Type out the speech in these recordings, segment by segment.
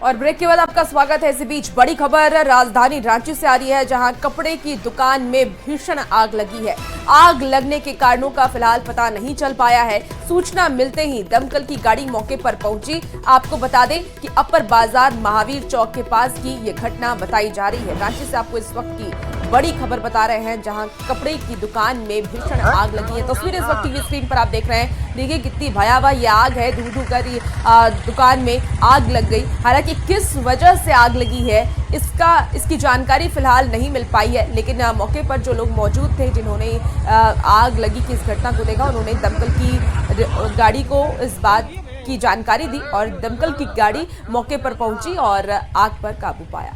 और ब्रेक के बाद आपका स्वागत है। इसी बीच बड़ी खबर राजधानी रांची से आ रही है, जहां कपड़े की दुकान में भीषण आग लगी है। आग लगने के कारणों का फिलहाल पता नहीं चल पाया है। सूचना मिलते ही दमकल की गाड़ी मौके पर पहुंची। आपको बता दें कि अपर बाजार महावीर चौक के पास की ये घटना बताई जा रही है। रांची से आपको इस वक्त की बड़ी खबर बता रहे हैं, जहां कपड़े की दुकान में भीषण आग लगी है। तस्वीर इस वक्त टीवी स्क्रीन पर आप देख रहे हैं। देखिए कितनी भयावह ये आग है। धू धू कर दुकान में आग लग गई। हालांकि किस वजह से आग लगी है इसकी जानकारी फिलहाल नहीं मिल पाई है, लेकिन मौके पर जो लोग मौजूद थे, जिन्होंने आग लगी की इस घटना को देखा, उन्होंने दमकल की गाड़ी को इस बात की जानकारी दी और दमकल की गाड़ी मौके पर पहुंची और आग पर काबू पाया।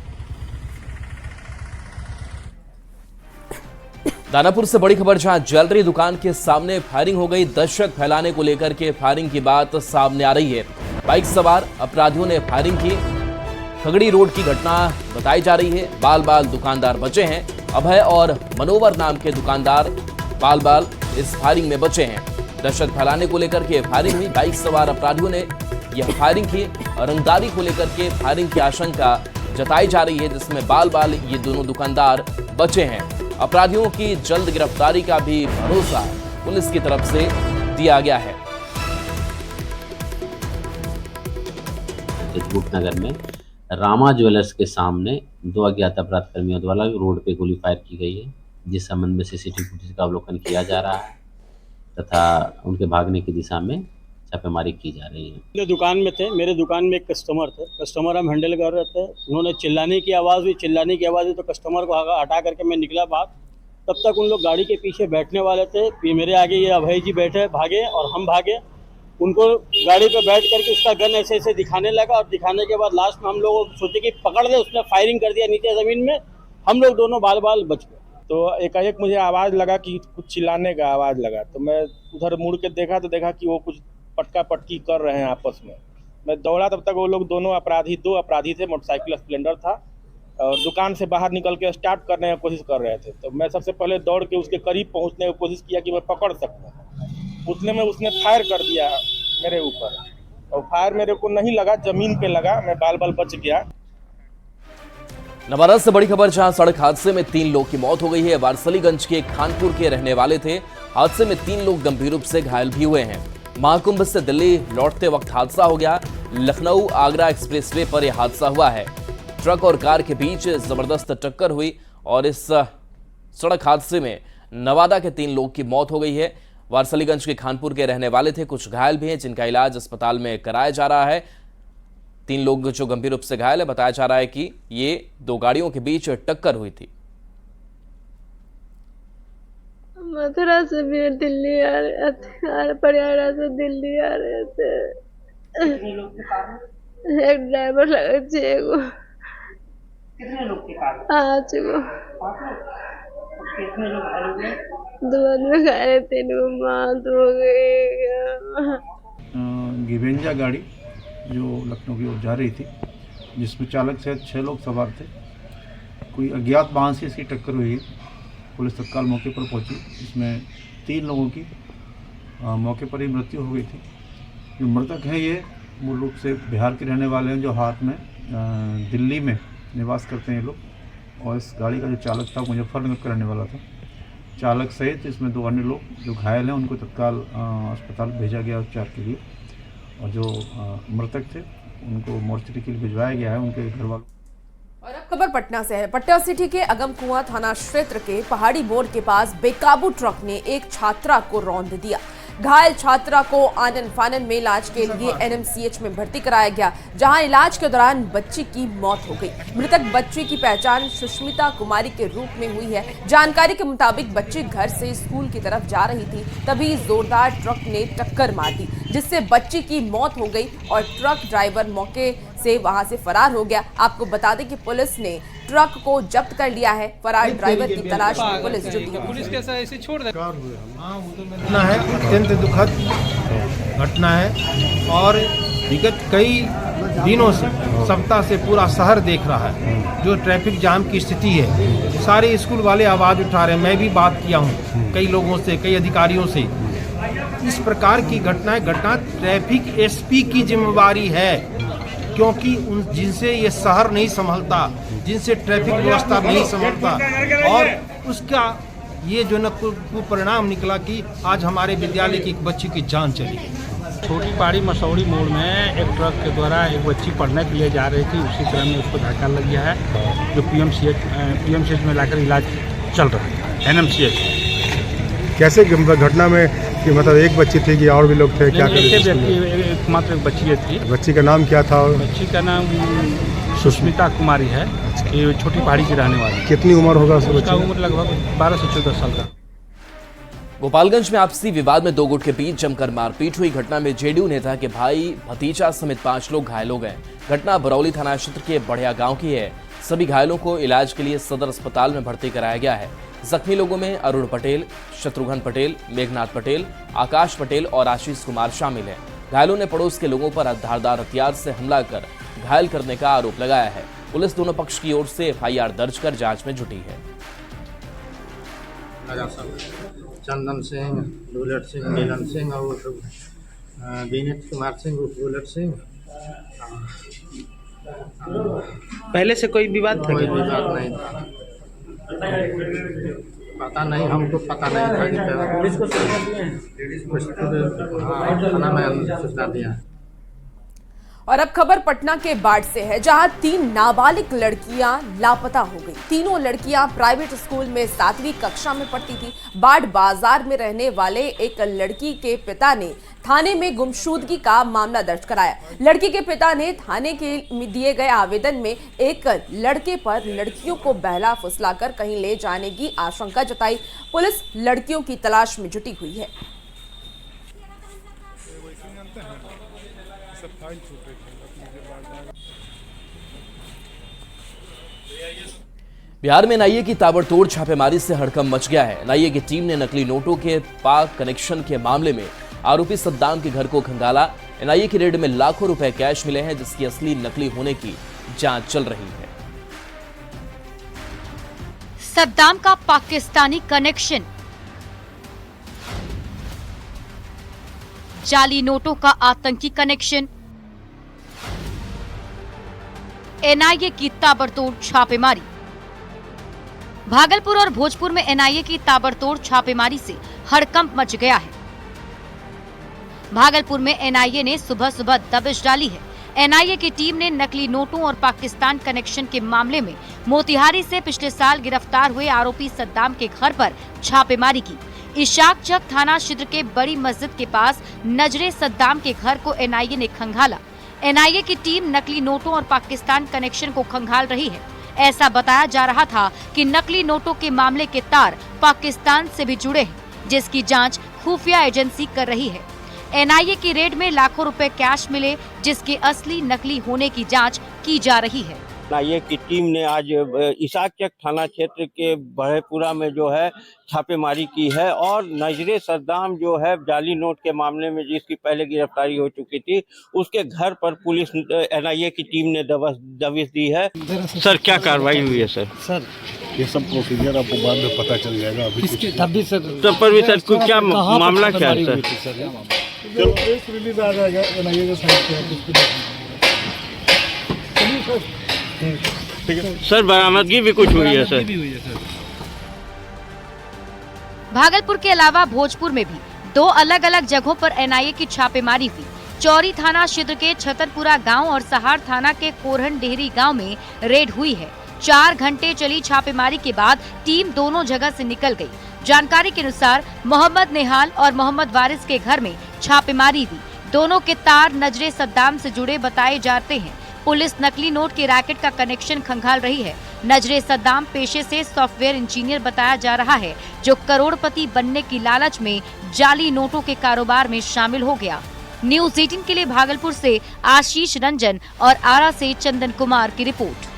दानापुर से बड़ी खबर, जहां ज्वेलरी दुकान के सामने फायरिंग हो गई। दहशत फैलाने को लेकर के फायरिंग की बात सामने आ रही है। बाइक सवार अपराधियों ने फायरिंग की। खगड़ी रोड की घटना बताई जा रही है। बाल बाल दुकानदार बचे हैं। अभय और मनोवर नाम के दुकानदार बाल बाल इस फायरिंग में बचे हैं। दहशत फैलाने को लेकर के फायरिंग हुई। बाइक सवार अपराधियों ने यह फायरिंग की। रंगदारी को लेकर के फायरिंग की आशंका जताई जा रही है, जिसमें बाल बाल ये दोनों दुकानदार बचे हैं। अपराधियों की जल्द गिरफ्तारी का भी भरोसा पुलिस की तरफ से दिया गया है। नगर में रामा ज्वेलर्स के सामने दो अज्ञात अपराध कर्मियों द्वारा रोड पे गोली फायर की गई है, जिस संबंध में सीसीटीवी फुटेज का अवलोकन किया जा रहा है तथा उनके भागने की दिशा में छापेमारी की जा रही है। मेरे दुकान में थे, मेरे दुकान में एक कस्टमर थे। कस्टमर हम हैंडल कर रहे थे। उन्होंने चिल्लाने की आवाज़ हुई तो कस्टमर को हटा करके मैं निकला बाहर। तब तक उन लोग गाड़ी के पीछे बैठने वाले थे। मेरे आगे ये अभय जी बैठे, भागे और हम भागे। उनको गाड़ी पे बैठ करके उसका गन ऐसे ऐसे दिखाने लगा और दिखाने के बाद लास्ट में हम लोग सोचे कि पकड़ ले, उसने फायरिंग कर दिया नीचे ज़मीन में। हम लोग दोनों बाल बाल बच गए। तो एकाएक मुझे आवाज़ लगा कि कुछ चिल्लाने का आवाज़ लगा, तो मैं उधर मुड़ के देखा तो देखा कि वो कुछ पटका पटकी कर रहे हैं आपस में। मैं दौड़ा, तब तक वो लोग दो अपराधी थे। मोटरसाइकिल स्प्लेंडर था और दुकान से बाहर निकल के स्टार्ट करने की कोशिश कर रहे थे। तो मैं सबसे पहले दौड़ के उसके करीब पहुंचने की कोशिश किया कि मैं पकड़ सकूं। उतने में उसने फायर कर दिया मेरे ऊपर और फायर मेरे को नहीं लगा, जमीन पे लगा। मैं बाल बाल बच गया। नवादा से बड़ी खबर, जहां सड़क हादसे में 3 लोग की मौत हो गई है। वारसलीगंज के खानपुर के रहने वाले थे। हादसे में 3 लोग गंभीर रूप से घायल भी हुए हैं। महाकुंभ से दिल्ली लौटते वक्त हादसा हो गया। लखनऊ आगरा एक्सप्रेसवे पर यह हादसा हुआ है। ट्रक और कार के बीच जबरदस्त टक्कर हुई और इस सड़क हादसे में नवादा के 3 लोग की मौत हो गई है। वारसलीगंज के खानपुर के रहने वाले थे। कुछ घायल भी हैं, जिनका इलाज अस्पताल में कराया जा रहा है। 3 लोग जो गंभीर रूप से घायल है। बताया जा रहा है कि ये 2 गाड़ियों के बीच टक्कर हुई थी। मथुरा से भी दिल्ली आ रहे थे, परियारा से दिल्ली आ रहे थे। एक ड्राइवर लगा, 6 गो। कितने लोग थे कार में? 5 गो। कितने लोग घायल हुए? 2 आदमी घायल, 3 गो मौत हो गई। गिवेंजा गाड़ी जो लखनऊ की ओर जा रही थी, जिसमें चालक सहित 6 लोग सवार थे। कोई अज्ञात वाहन से इसकी टक्कर हुई है। पुलिस तत्काल मौके पर पहुंची। इसमें 3 लोगों की मौके पर ही मृत्यु हो गई थी। जो मृतक हैं ये मूल रूप से बिहार के रहने वाले हैं, जो हाथ में दिल्ली में निवास करते हैं ये लोग। और इस गाड़ी का जो चालक था मुजफ्फरनगर का रहने वाला था। चालक सहित इसमें 2 अन्य लोग जो घायल हैं, उनको तत्काल अस्पताल भेजा गया उपचार के लिए। और जो मृतक थे उनको मोर्चरी के लिए भिजवाया गया है उनके घर वालों। और अब खबर पटना से है। पटना सिटी के अगमकुआं थाना क्षेत्र के पहाड़ी मोड़ के पास बेकाबू ट्रक ने एक छात्रा को रौंद दिया। घायल छात्रा को आनन फानन में इलाज के लिए एनएमसीएच में भर्ती कराया गया, जहां इलाज के दौरान बच्ची की मौत हो गई। मृतक बच्ची की पहचान सुष्मिता कुमारी के रूप में हुई है। जानकारी के मुताबिक बच्ची घर से स्कूल की तरफ जा रही थी, तभी जोरदार ट्रक ने टक्कर मार दी, जिससे बच्ची की मौत हो गई और ट्रक ड्राइवर मौके से वहां से फरार हो गया। आपको बता दें कि पुलिस ने ट्रक को जब्त कर लिया है। फरार ड्राइवर की तलाश में पुलिस जुटी है। पुलिस कैसा ऐसे छोड़ दे घटना है, अत्यंत दुखद घटना है और विगत कई दिनों से, सप्ताह से पूरा शहर देख रहा है जो ट्रैफिक जाम की स्थिति है। सारे स्कूल वाले आवाज़ उठा रहे हैं। मैं भी बात किया हूँ कई लोगों से, कई अधिकारियों से। इस प्रकार की घटना ट्रैफिक एसपी की जिम्मेवारी है। क्योंकि उन जिनसे ये शहर नहीं संभलता, जिनसे ट्रैफिक व्यवस्था नहीं संभलता, और उसका ये जो न कुपरिणाम निकला कि आज हमारे विद्यालय की एक बच्ची की जान चली गई। छोटी पहाड़ी मसौड़ी मोड़ में एक ट्रक के द्वारा एक बच्ची पढ़ने के लिए जा रही थी, उसी क्रम में उसको धक्का लग गया है, जो पीएमसीएच में लाकर इलाज चल रहा है, एनएमसीएच। कैसे घटना में कि मतलब एक बच्ची थी कि और भी लोग थे, क्या एकमात्र एक बच्ची थी। बच्ची का नाम क्या था? बच्ची का नाम सुष्मिता कुमारी है, ये छोटी पहाड़ी की रहने वाली। कितनी उम्र होगा उसका? उम्र लगभग 12 से 14 साल का। गोपालगंज में आपसी विवाद में दो गुट के बीच जमकर मारपीट हुई। घटना में जेडीयू नेता के भाई भतीजा समेत 5 लोग घायल हो गए। घटना बरौली थाना क्षेत्र के बढ़िया गांव की है। सभी घायलों को इलाज के लिए सदर अस्पताल में भर्ती कराया गया है। जख्मी लोगों में अरुण पटेल, शत्रुघ्न पटेल, मेघनाथ पटेल, आकाश पटेल और आशीष कुमार शामिल हैं। घायलों ने पड़ोस के लोगों पर धारदार हथियार से हमला कर घायल करने का आरोप लगाया है। पुलिस दोनों पक्ष की ओर से एफआईआर दर्ज कर जांच में जुटी है। चंदन सिंह, बुलेट सिंह, नीलन सिंह और विनीत कुमार सिंह, बुलेट सिंह। पहले से कोई विवाद था? कोई विवाद नहीं था, पता नहीं, हमको पता नहीं था। पुलिस को थाना में सूचना दिया। और अब खबर पटना के बाढ़ से है, जहां 3 नाबालिग लड़कियां लापता हो गई। तीनों लड़कियां प्राइवेट स्कूल में 7वीं कक्षा में पढ़ती थी। बाढ़ बाजार में रहने वाले एक लड़की के पिता ने थाने में गुमशुदगी का मामला दर्ज कराया। लड़की के पिता ने थाने के दिए गए आवेदन में एक लड़के पर लड़कियों को बहला फुसलाकर कहीं ले जाने की आशंका जताई। पुलिस लड़कियों की तलाश में जुटी हुई है। बिहार में एनआईए की ताबड़तोड़ छापेमारी से हड़कंप मच गया है। एनआईए की टीम ने नकली नोटों के पाक कनेक्शन के मामले में आरोपी सद्दाम के घर को खंगाला। एनआईए की रेड में लाखों रुपए कैश मिले हैं, जिसकी असली नकली होने की जांच चल रही है। सद्दाम का पाकिस्तानी कनेक्शन, जाली नोटों का आतंकी कनेक्शन, एनआईए की ताबड़तोड़ छापेमारी। भागलपुर और भोजपुर में एनआईए की ताबड़तोड़ छापेमारी से हड़कंप मच गया है। भागलपुर में एनआईए ने सुबह सुबह दबिश डाली है। एनआईए की टीम ने नकली नोटों और पाकिस्तान कनेक्शन के मामले में मोतिहारी से पिछले साल गिरफ्तार हुए आरोपी सद्दाम के घर पर छापेमारी की। इशाक चक थाना क्षेत्र के बड़ी मस्जिद के पास नजरे सद्दाम के घर को एनआईए ने खंगाला। एनआईए की टीम नकली नोटों और पाकिस्तान कनेक्शन को खंगाल रही है। ऐसा बताया जा रहा था कि नकली नोटों के मामले के तार पाकिस्तान से भी जुड़े हैं, जिसकी जांच खुफिया एजेंसी कर रही है। एनआईए की रेड में लाखों रुपए कैश मिले, जिसके असली नकली होने की जांच की जा रही है। एनआईए की टीम ने आज इशाक चक थाना क्षेत्र के बढ़ेपुरा में जो है छापेमारी की है और नजरे सद्दाम जो है जाली नोट के मामले में जिसकी पहले गिरफ्तारी हो चुकी थी, उसके घर पर पुलिस एनआईए की टीम ने दबिश दी है। सर क्या कार्रवाई हुई है? सर ये सब प्रोसीजर आपको बाद में पता चल जाएगा। अभी तब पर भी सर क्या मामला क्या है? जब प्रेस रिलीज आ जाएगा एनआईए के साइड पे, सर बरामदगी भी कुछ हुई है? सर भागलपुर के अलावा भोजपुर में भी 2 अलग अलग जगहों पर एनआईए की छापेमारी हुई। चौरी थाना क्षेत्र के छतरपुरा गांव और सहार थाना के कोरहन डेहरी गांव में रेड हुई है। 4 घंटे चली छापेमारी के बाद टीम दोनों जगह से निकल गई। जानकारी के अनुसार मोहम्मद नेहाल और मोहम्मद वारिस के घर में छापेमारी हुई। दोनों के तार नजरे सद्दाम से जुड़े बताए जाते हैं। पुलिस नकली नोट के रैकेट का कनेक्शन खंगाल रही है। नजरे सद्दाम पेशे से सॉफ्टवेयर इंजीनियर बताया जा रहा है, जो करोड़पति बनने की लालच में जाली नोटों के कारोबार में शामिल हो गया। न्यूज़ 18 के लिए भागलपुर से आशीष रंजन और आरा से चंदन कुमार की रिपोर्ट।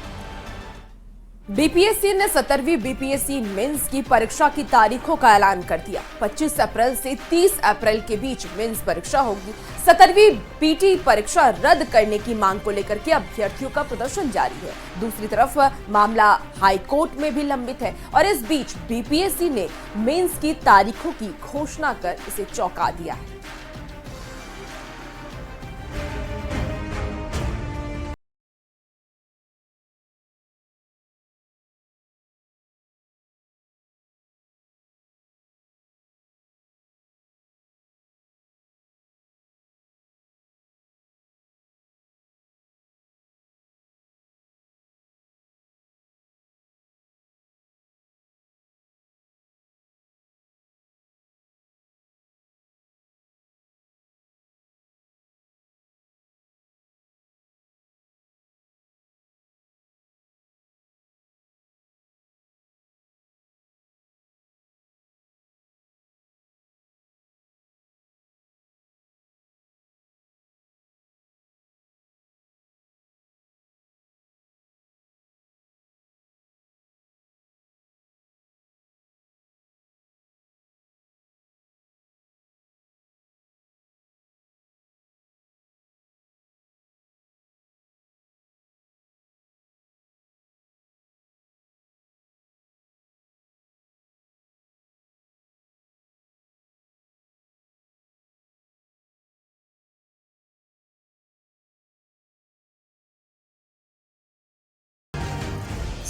बीपीएससी ने 17वीं बीपीएससी मेंस की परीक्षा की तारीखों का ऐलान कर दिया। 25 अप्रैल से 30 अप्रैल के बीच मेंस परीक्षा होगी। 17वीं पीटी परीक्षा रद्द करने की मांग को लेकर के अभ्यर्थियों का प्रदर्शन जारी है। दूसरी तरफ मामला हाई कोर्ट में भी लंबित है और इस बीच बीपीएससी ने मेंस की तारीखों की घोषणा कर इसे चौंका दिया है।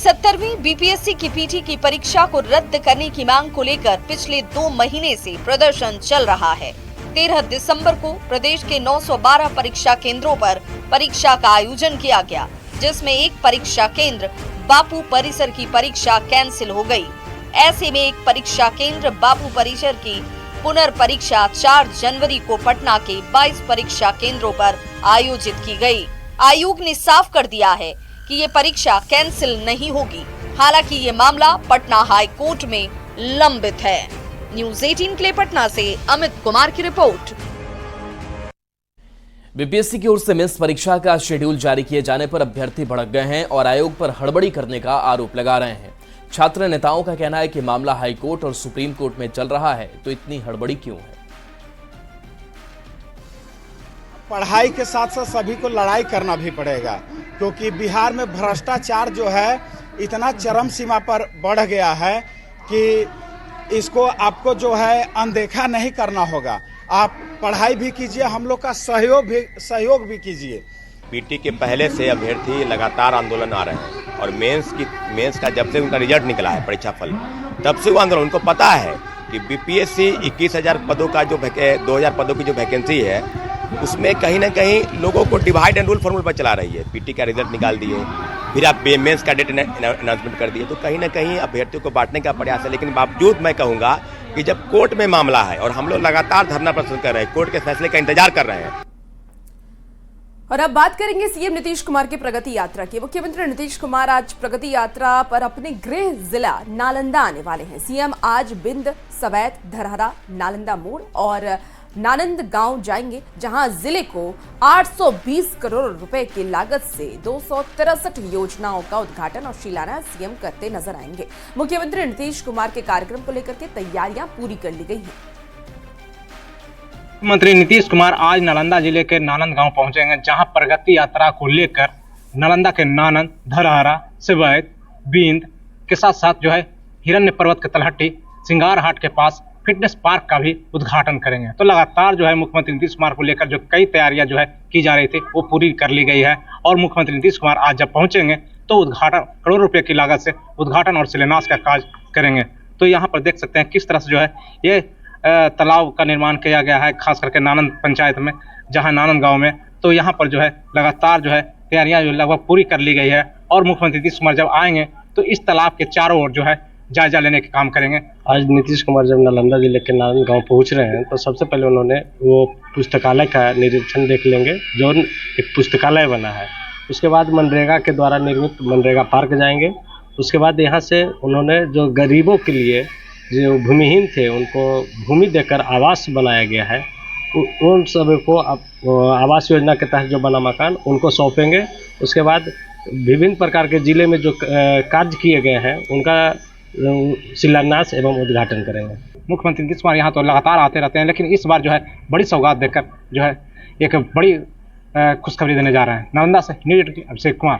70वीं बीपीएससी की पीटी की परीक्षा को रद्द करने की मांग को लेकर पिछले 2 महीने से प्रदर्शन चल रहा है। 13 दिसंबर को प्रदेश के 912 परीक्षा केंद्रों पर परीक्षा का आयोजन किया गया, जिसमें एक परीक्षा केंद्र बापू परिसर की परीक्षा कैंसिल हो गई। ऐसे में एक परीक्षा केंद्र बापू परिसर की पुनर्परीक्षा 4 जनवरी को पटना के 22 परीक्षा केंद्रों पर आयोजित की गई। आयोग ने साफ कर दिया है कि ये परीक्षा कैंसिल नहीं होगी। हालांकि ये मामला पटना हाई कोर्ट में लंबित है। न्यूज़ 18 के लिए पटना से अमित कुमार की रिपोर्ट। बीपीएससी की ओर से मेंस परीक्षा का शेड्यूल जारी किए जाने पर अभ्यर्थी भड़क गए हैं और आयोग पर हड़बड़ी करने का आरोप लगा रहे हैं। छात्र नेताओं का कहना है कि मामला हाई कोर्ट और सुप्रीम कोर्ट में चल रहा है, तो इतनी हड़बड़ी क्यों है? पढ़ाई के साथ साथ सभी को लड़ाई करना भी पड़ेगा, क्योंकि बिहार में भ्रष्टाचार जो है इतना चरम सीमा पर बढ़ गया है कि इसको आपको जो है अनदेखा नहीं करना होगा। आप पढ़ाई भी कीजिए, हम लोग का सहयोग भी कीजिए। पीटी के पहले से अभ्यर्थी लगातार आंदोलन आ रहे हैं और मेंस का जब से उनका रिजल्ट निकला है परीक्षा फल, तब से वो आंदोलन। उनको पता है कि बीपीएससी 21,000 पदों का जो 2,000 पदों की जो वैकेंसी है, उसमें कहीं ना कहीं लोगों को डिवाइड एंड रूल फॉर्मूला पर चला रही है। पीटी का रिजल्ट निकाल दिए, फिर आप मेंस का डेट अनाउंसमेंट कर दिए, तो कहीं ना कहीं अभ्यर्थियों को बांटने का प्रयास है। लेकिन बावजूद मैं कहूँगा कि जब कोर्ट में मामला है और हम लोग लगातार धरना प्रदर्शन कर रहे हैं, कोर्ट के फैसले का इंतजार कर रहे हैं। और अब बात करेंगे सीएम नीतीश कुमार की प्रगति यात्रा की। मुख्यमंत्री नीतीश कुमार आज प्रगति यात्रा पर अपने गृह जिला नालंदा आने वाले हैं। सीएम आज बिंद, सवैत, धरहरा, नालंदा मोड़ और नानंद गांव जाएंगे, जहां जिले को 820 करोड़ रुपए की लागत से 263 योजनाओं का उद्घाटन और शिलान्यास सीएम करते नजर आएंगे। मुख्यमंत्री नीतीश कुमार के कार्यक्रम को लेकर के तैयारियां पूरी कर ली गई हैं। मुख्यमंत्री नीतीश कुमार आज नालंदा जिले के नानंद गांव पहुंचेंगे, जहां प्रगति यात्रा को लेकर नालंदा के नानंद, धरहरा, सिवैत, बींद के साथ साथ जो है हिरण्य पर्वत के तलहटी, सिंगार हाट के पास फिटनेस पार्क का भी उद्घाटन करेंगे। तो लगातार जो है मुख्यमंत्री नीतीश कुमार को लेकर जो कई तैयारियां जो है की जा रही थी, वो पूरी कर ली गई है। और मुख्यमंत्री नीतीश कुमार आज जब पहुंचेंगे तो उद्घाटन करोड़ों रुपए की लागत से उद्घाटन और शिलान्यास का कार्य करेंगे। तो यहाँ पर देख सकते हैं किस तरह से जो है ये तालाब का निर्माण किया गया है, खास करके नानंद पंचायत में, जहाँ नानंद गाँव में। तो यहाँ पर जो है लगातार जो है तैयारियां जो लगभग पूरी कर ली गई है। और मुख्यमंत्री नीतीश कुमार जब आएंगे तो इस तालाब के चारों ओर जो है जायजा लेने के काम करेंगे। आज नीतीश कुमार जब नालंदा जिले के नानंद गांव पहुंच रहे हैं, तो सबसे पहले उन्होंने वो पुस्तकालय का निरीक्षण देख लेंगे, जो एक पुस्तकालय बना है। उसके बाद मनरेगा के द्वारा निर्मित मनरेगा पार्क जाएंगे। उसके बाद यहाँ से उन्होंने जो गरीबों के लिए, जो भूमिहीन थे, उनको भूमि देकर आवास बनाया गया है, उन सभी को आवास योजना के तहत जो बना मकान उनको सौंपेंगे। उसके बाद विभिन्न प्रकार के जिले में जो कार्य किए गए हैं उनका शिलान्यास एवं उद्घाटन करेंगे। मुख्यमंत्री नीतीश कुमार यहाँ तो लगातार आते रहते हैं, लेकिन इस बार जो है बड़ी सौगात देकर जो है एक बड़ी खुशखबरी देने जा रहे हैं। नालंदा से न्यूज़ 18 अभिषेक कुमार।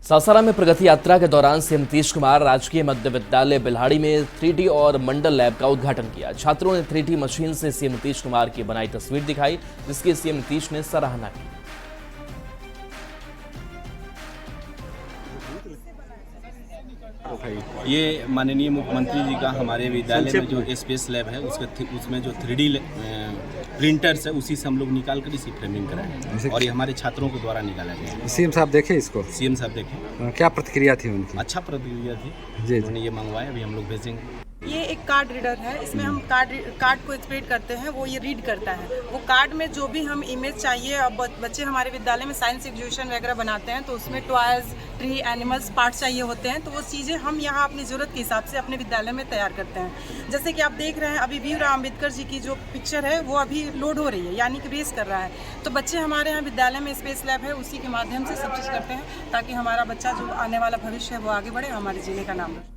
सासाराम में प्रगति यात्रा के दौरान सीएम नीतीश कुमार राजकीय मध्य विद्यालय बिल्हाड़ी में 3D और मंडल लैब का उद्घाटन किया। छात्रों ने 3D मशीन से सीएम नीतीश कुमार की बनाई तस्वीर दिखाई, जिसकी सीएम नीतीश ने सराहना की। ये माननीय मुख्यमंत्री जी का हमारे विद्यालय में जो स्पेस लैब है उसमें जो 3D प्रिंटर्स है, उसी से हम लोग निकाल कर इसी फ्रेमिंग कराए और ये हमारे छात्रों के द्वारा निकाला गया। सीएम साहब देखे इसको? सीएम साहब देखे। क्या प्रतिक्रिया थी उनकी? अच्छा प्रतिक्रिया थी जी। उन्होंने ये मंगवाया, अभी हम लोग भेजेंगे। ये एक कार्ड रीडर है, इसमें हम कार्ड को स्प्रेड करते हैं, वो ये रीड करता है। वो कार्ड में जो भी हम इमेज चाहिए, अब बच्चे हमारे विद्यालय में साइंस एग्जीबिशन वगैरह बनाते हैं, तो उसमें टॉयज, ट्री, एनिमल्स पार्ट चाहिए होते हैं, तो वो चीज़ें हम यहाँ अपनी ज़रूरत के हिसाब से अपने विद्यालय में तैयार करते हैं। जैसे कि आप देख रहे हैं, अभी भीमराव अम्बेडकर जी की जो पिक्चर है वो अभी लोड हो रही है, यानी कि रेस कर रहा है। तो बच्चे हमारे यहाँ विद्यालय में स्पेस लैब है, उसी के माध्यम से सब चीज़ करते हैं, ताकि हमारा बच्चा जो आने वाला भविष्य है वो आगे बढ़े, हमारे जिले का नाम रहे।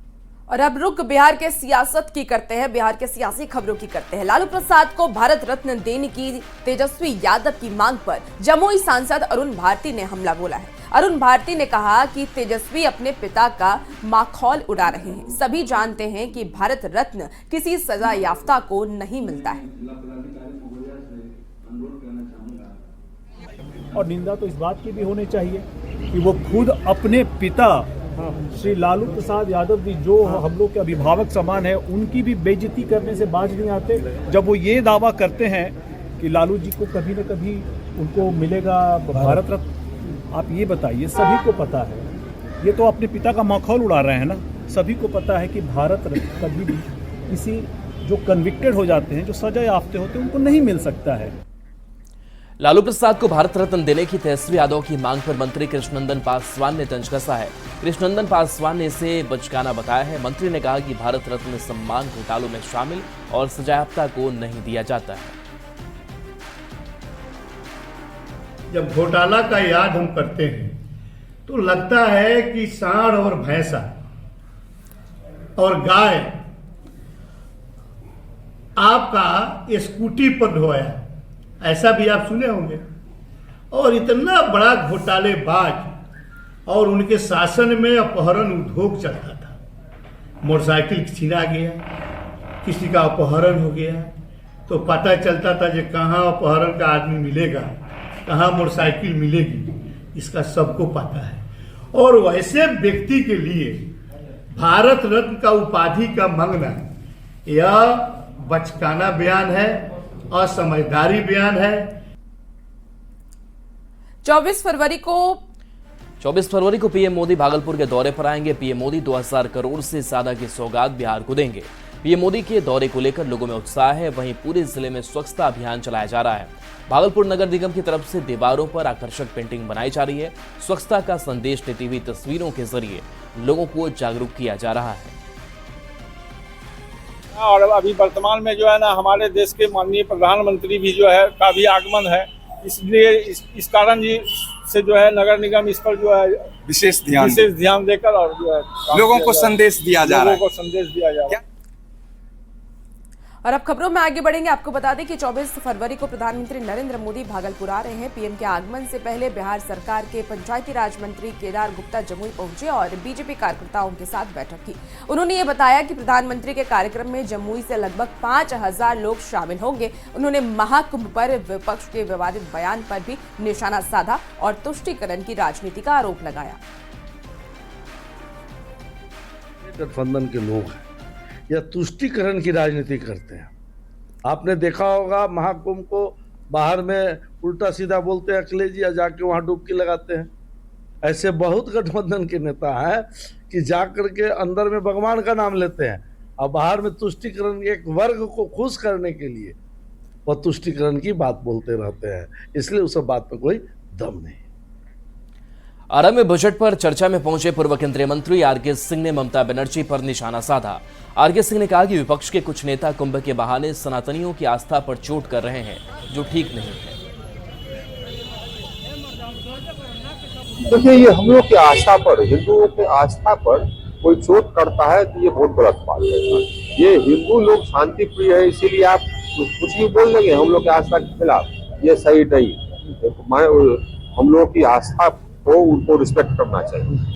और अब रुक बिहार के सियासत की करते हैं, बिहार के सियासी खबरों की करते हैं। लालू प्रसाद को भारत रत्न देने की तेजस्वी यादव की मांग पर जमुई सांसद अरुण भारती ने हमला बोला है। अरुण भारती ने कहा कि तेजस्वी अपने पिता का माखौल उड़ा रहे हैं। सभी जानते हैं कि भारत रत्न किसी सजा याफ्ता को नहीं मिलता है। और निंदा तो इस बात की भी होनी चाहिए कि वो खुद अपने पिता श्री लालू प्रसाद यादव जी जो हम लोग के अभिभावक समान है, उनकी भी बेइज्जती करने से बाज नहीं आते। जब वो ये दावा करते हैं कि लालू जी को कभी न कभी उनको मिलेगा भारत रत्न, आप ये बताइए, सभी को पता है, ये तो अपने पिता का मखौल उड़ा रहे हैं ना। सभी को पता है कि भारत रत्न कभी भी किसी जो कन्विक्टेड हो जाते हैं, जो सजा याफ्ते होते हैं, उनको नहीं मिल सकता है। लालू प्रसाद को भारत रत्न देने की तेजस्वी यादव की मांग पर मंत्री कृष्णनंदन पासवान ने तंज कसा है। कृष्णनंदन पासवान ने इसे बचकाना बताया है। मंत्री ने कहा कि भारत रत्न सम्मान घोटालों में शामिल और सजायाफ्ता को नहीं दिया जाता है। जब घोटाला का याद हम करते हैं तो लगता है कि सांड और भैंसा और गाय आपका स्कूटी पर ढोया, ऐसा भी आप सुने होंगे। और इतना बड़ा घोटालेबाज और उनके शासन में अपहरण उद्योग चलता था। मोटरसाइकिल छीना गया, किसी का अपहरण हो गया तो पता चलता था कि कहाँ अपहरण का आदमी मिलेगा, कहाँ मोटरसाइकिल मिलेगी, इसका सबको पता है। और वैसे व्यक्ति के लिए भारत रत्न का उपाधि का मांगना यह बचकाना बयान है, असमझदारी बयान है। 24 फरवरी को पीएम मोदी भागलपुर के दौरे पर आएंगे। पीएम मोदी 2000 करोड़ से ज्यादा की सौगात बिहार को देंगे। पीएम मोदी के दौरे को लेकर लोगों में उत्साह है। वहीं पूरे जिले में स्वच्छता अभियान चलाया जा रहा है। भागलपुर नगर निगम की तरफ से दीवारों पर आकर्षक पेंटिंग बनाई जा रही है। स्वच्छता का संदेश देती हुई तस्वीरों के जरिए लोगों को जागरूक किया जा रहा है। और अभी वर्तमान में जो है ना, हमारे देश के माननीय प्रधानमंत्री भी जो है का भी आगमन है, इसलिए इस कारण जी से जो है नगर निगम इस पर जो है विशेष ध्यान देकर और जो है लोगों को संदेश दिया जा रहा है। और अब खबरों में आगे बढ़ेंगे। आपको बता दें कि 24 फरवरी को प्रधानमंत्री नरेंद्र मोदी भागलपुर आ रहे हैं। पीएम के आगमन से पहले बिहार सरकार के पंचायती राज मंत्री केदार गुप्ता जमुई पहुंचे और बीजेपी कार्यकर्ताओं के साथ बैठक की। उन्होंने ये बताया कि प्रधानमंत्री के कार्यक्रम में जमुई से लगभग 5000 लोग शामिल होंगे। उन्होंने महाकुंभ पर विपक्ष के विवादित बयान पर भी निशाना साधा और तुष्टीकरण की राजनीति का आरोप लगाया। गठबंधन के लोग हैं या तुष्टीकरण की राजनीति करते हैं। आपने देखा होगा महाकुंभ को बाहर में उल्टा सीधा बोलते हैं अखिलेश जी, जाके वहां डुबकी लगाते हैं। ऐसे बहुत गठबंधन के नेता हैं कि जाकर के अंदर में भगवान का नाम लेते हैं और बाहर में तुष्टीकरण, एक वर्ग को खुश करने के लिए वह तुष्टीकरण की बात बोलते रहते हैं। इसलिए उस बात में कोई दम नहीं। आरंभ में बजट पर चर्चा में पहुंचे पूर्व केंद्रीय मंत्री आरके सिंह ने ममता बनर्जी पर निशाना साधा। आरके सिंह ने कहा कि विपक्ष के कुछ नेता कुंभ के बहाने सनातनियों की आस्था पर चोट कर रहे हैं, जो ठीक नहीं है। देखिए, ये हम लोग की आस्था पर, हिंदुओं की आस्था पर कोई चोट करता है तो ये बहुत गलत बात है। ये हिंदू लोग शांति प्रिय है, इसीलिए आप कुछ भी बोल देंगे हम लोग की आस्था के खिलाफ, ये सही नहीं। हम लोग की आस्था को उनको रिस्पेक्ट करना चाहिए।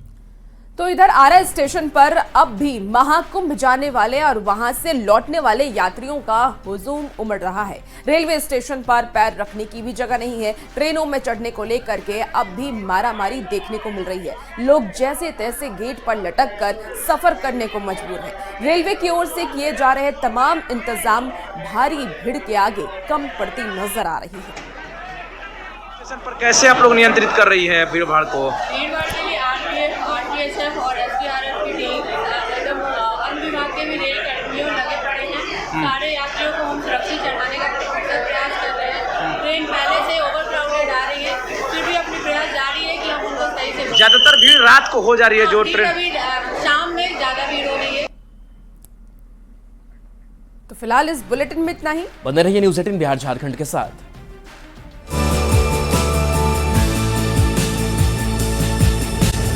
तो इधर आरा स्टेशन पर अब भी महाकुंभ जाने वाले और वहां से लौटने वाले यात्रियों का हुजूम उमड़ रहा है। रेलवे स्टेशन पर पैर रखने की भी जगह नहीं है। ट्रेनों में चढ़ने को लेकर के अब भी मारामारी देखने को मिल रही है। लोग जैसे तैसे गेट पर लटक कर सफर करने को मजबूर है। रेलवे की ओर से किए जा रहे तमाम इंतजाम भारी भीड़ के आगे कम पड़ती नजर आ रही है। स्टेशन पर कैसे आप लोग नियंत्रित कर रही है भीड़ भाड़ को? भीड़ भाड़ के लिए आरपीएफ और एसडीआरएफ की टीम, एकदम वन विभाग के भी रेल कर्मियों लगे पड़े हैं। सारे यात्रियों को हम सुरक्षित चढ़ाने का प्रयास कर रहे हैं। ट्रेन पहले से ओवरक्राउडेड आ रही है, फिर भी अपनी प्रयास जारी है कि हम उनको सही से। ज्यादातर भीड़ रात को हो जा रही है जो ट्रेन, शाम में ज्यादा भीड़ हो रही है। तो फिलहाल इस बुलेटिन में इतना ही। बने रहिए न्यूज़ 18 बिहार झारखंड के साथ।